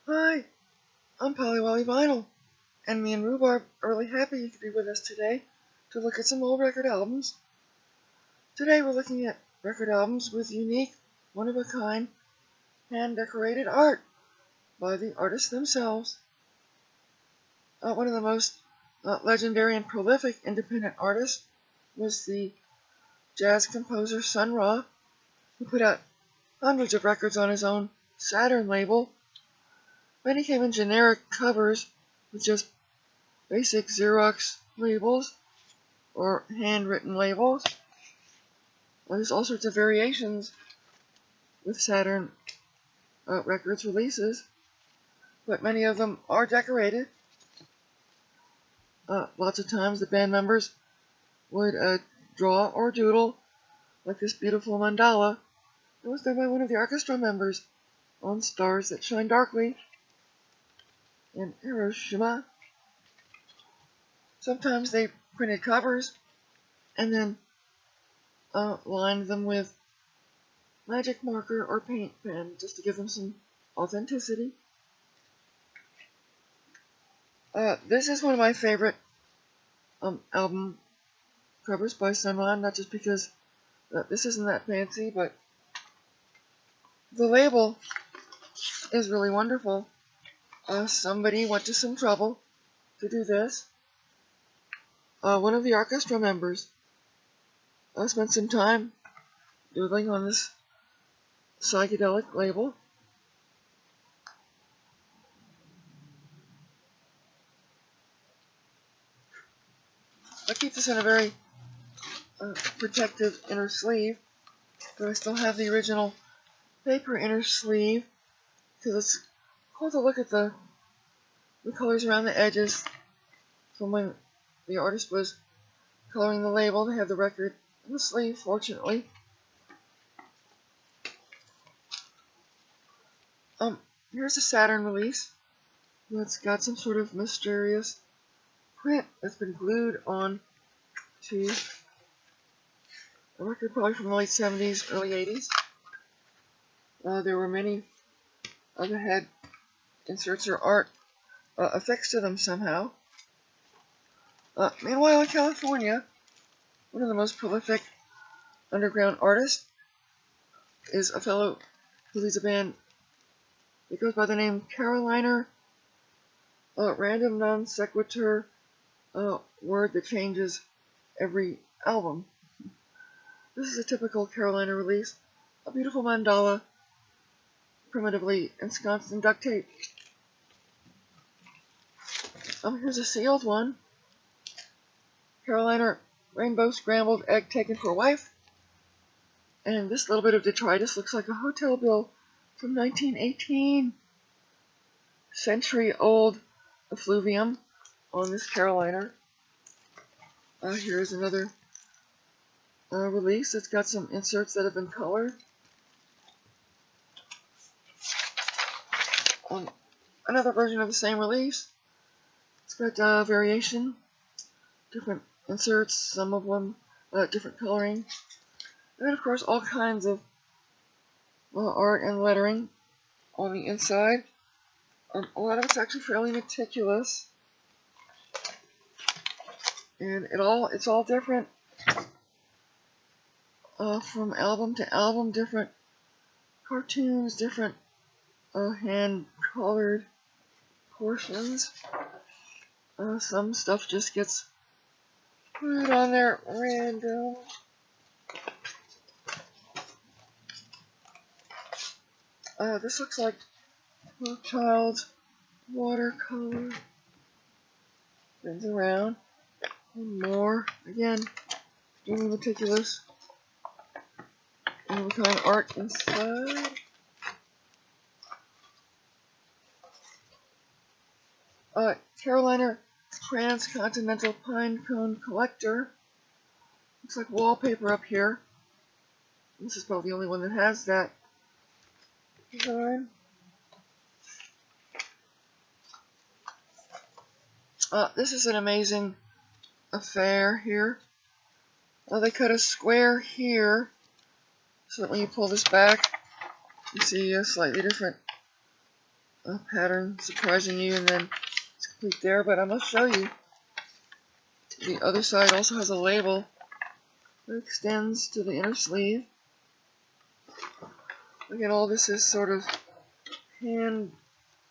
Hi, I'm Polly Wolly Vinyl, and me and Rhubarb are really happy you could be with us today to look at some old record albums. Today we're looking at record albums with unique, one-of-a-kind, hand-decorated art by the artists themselves. One of the most legendary and prolific independent artists was the jazz composer Sun Ra, who put out hundreds of records on his own Saturn label. Many came in generic covers with just basic Xerox labels or handwritten labels. There's all sorts of variations with Saturn Records releases, but many of them are decorated. Lots of times the band members would draw or doodle, like this beautiful mandala that was done by one of the orchestra members on Stars That Shine Darkly in Hiroshima. Sometimes they printed covers and then lined them with magic marker or paint pen just to give them some authenticity. This is one of my favorite album covers by Sun Ra, not just because this isn't that fancy, but the label is really wonderful. Somebody went to some trouble to do this. One of the orchestra members spent some time doodling on this psychedelic label. I keep this in a very protective inner sleeve, but I still have the original paper inner sleeve because it's cool to look at the colors around the edges from when the artist was coloring the label. They have the record in the sleeve, fortunately. Here's a Saturn release that's got some sort of mysterious print that's been glued on to a record, probably from the late 70s, early 80s. There were many of the head inserts or art affixed to them somehow. Meanwhile, in California, one of the most prolific underground artists is a fellow who leads a band that goes by the name Caroliner, random non sequitur word that changes every album. This is a typical Caroliner release, a beautiful mandala, primitively ensconced in duct tape. Here's a sealed one. Caroliner rainbow scrambled egg taken for wife. And this little bit of detritus looks like a hotel bill from 1918. Century-old effluvium on this Caroliner. Here's another release. It's got some inserts that have been colored. Another version of the same release. It's got variation, different inserts, some of them different coloring. And then, of course, all kinds of art and lettering on the inside. A lot of it's actually fairly meticulous. And it's all different from album to album, different cartoons, different hand-colored portions. Some stuff just gets put on there random. This looks like a child's watercolor. Spins around. One more. Again, really meticulous. And the kind of art inside. Caroliner Transcontinental Pine Cone Collector. Looks like wallpaper up here. This is probably the only one that has that design. This is an amazing affair here. They cut a square here so that when you pull this back, you see a slightly different pattern surprising you, and then it's complete there. But I'm going to show you. The other side also has a label that extends to the inner sleeve. Again, all this is sort of hand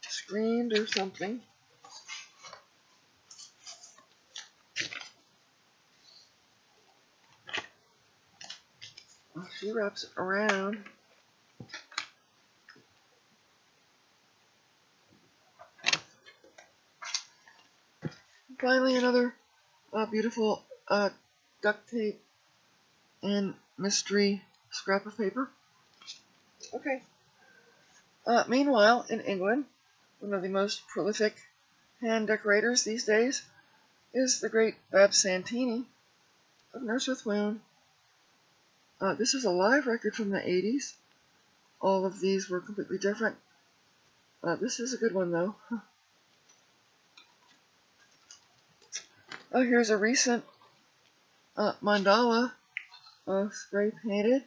screened or something. She wraps it around. And finally, another beautiful duct tape and mystery scrap of paper. Okay. Meanwhile, in England, one of the most prolific hand decorators these days is the great Bab Santini of Nurse with Wound. This is a live record from the 80s. All of these were completely different. This is a good one, though. Oh, here's a recent mandala spray painted.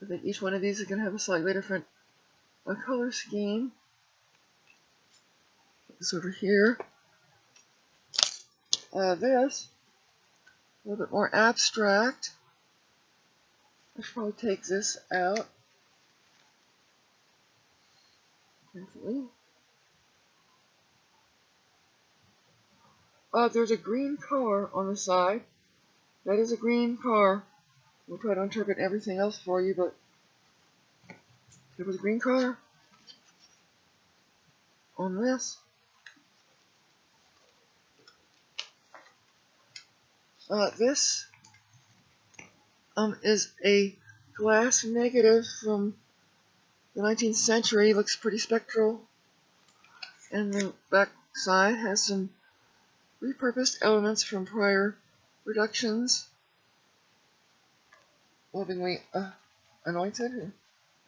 I think each one of these is going to have a slightly different color scheme. This over here. This, a little bit more abstract. I should probably take this out carefully. There's a green car on the side. That is a green car. We'll try to interpret everything else for you, but there was a green car on this. This is a glass negative from the 19th century. Looks pretty spectral. And the back side has some repurposed elements from prior productions, lovingly anointed and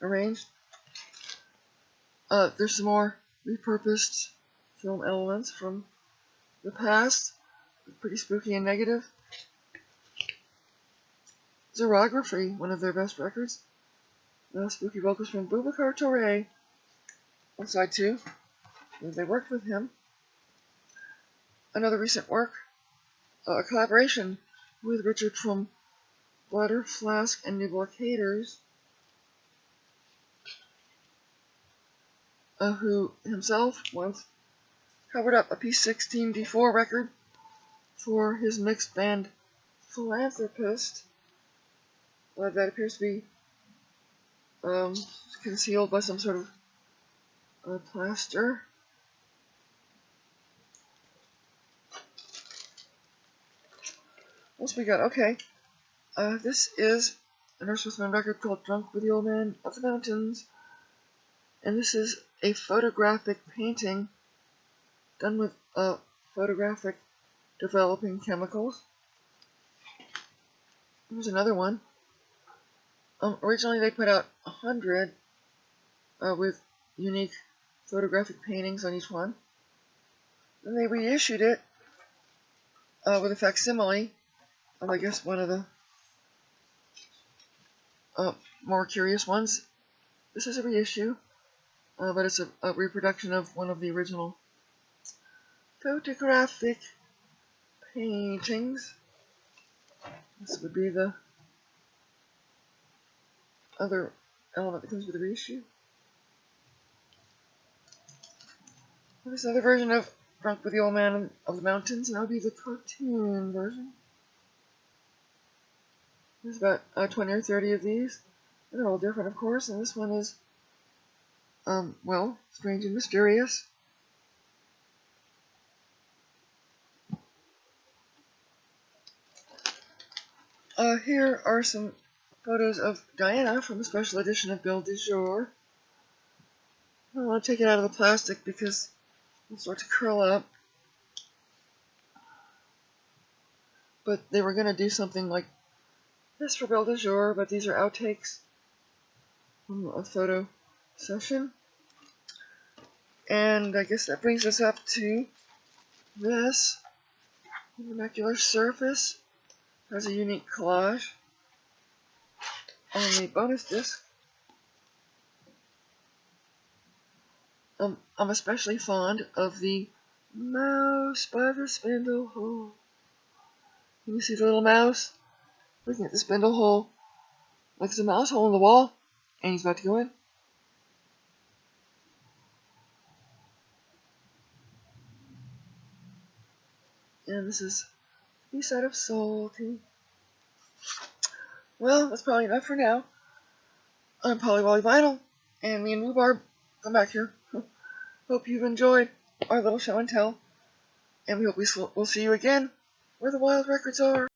arranged. There's some more repurposed film elements from the past, pretty spooky and negative. Xerography, one of their best records. Spooky vocals from Boubacar Touré on side 2. They worked with him. Another recent work, a collaboration with Richard from Bladder, Flask, and New Blockaders, who himself once covered up a P16 D4 record for his mixed band Philanthropist that appears to be concealed by some sort of plaster. What else we got? Okay. This is a Nurse with Wound record called Drunk with the Old Man of the Mountains. And this is a photographic painting done with photographic developing chemicals. Here's another one. Originally they put out 100 with unique photographic paintings on each one. Then they reissued it with a facsimile of, I guess, one of the more curious ones. This is a reissue, but it's a reproduction of one of the original photographic paintings. This would be the other element that comes with the reissue. There's another version of Drunk with the Old Man of the Mountains, and that'll be the cartoon version. There's about 20 or 30 of these. They're all different, of course, and this one is, well, strange and mysterious. Here are some photos of Diana from a special edition of Belle de Jour. I don't want to take it out of the plastic because it'll start to curl up. But they were going to do something like this for Belle de Jour, but these are outtakes from a photo session. And I guess that brings us up to this. The vernacular surface has a unique collage on the bonus disc. I'm especially fond of the mouse by the spindle hole. Can you see the little mouse looking at the spindle hole? Like there's a mouse hole in the wall, and he's about to go in. And this is the side of salty. Well, that's probably enough for now. I'm Polly Wolly Vinyl, and me and Rhubarb come back here. Hope you've enjoyed our little show and tell, and we hope we'll see you again where the wild records are.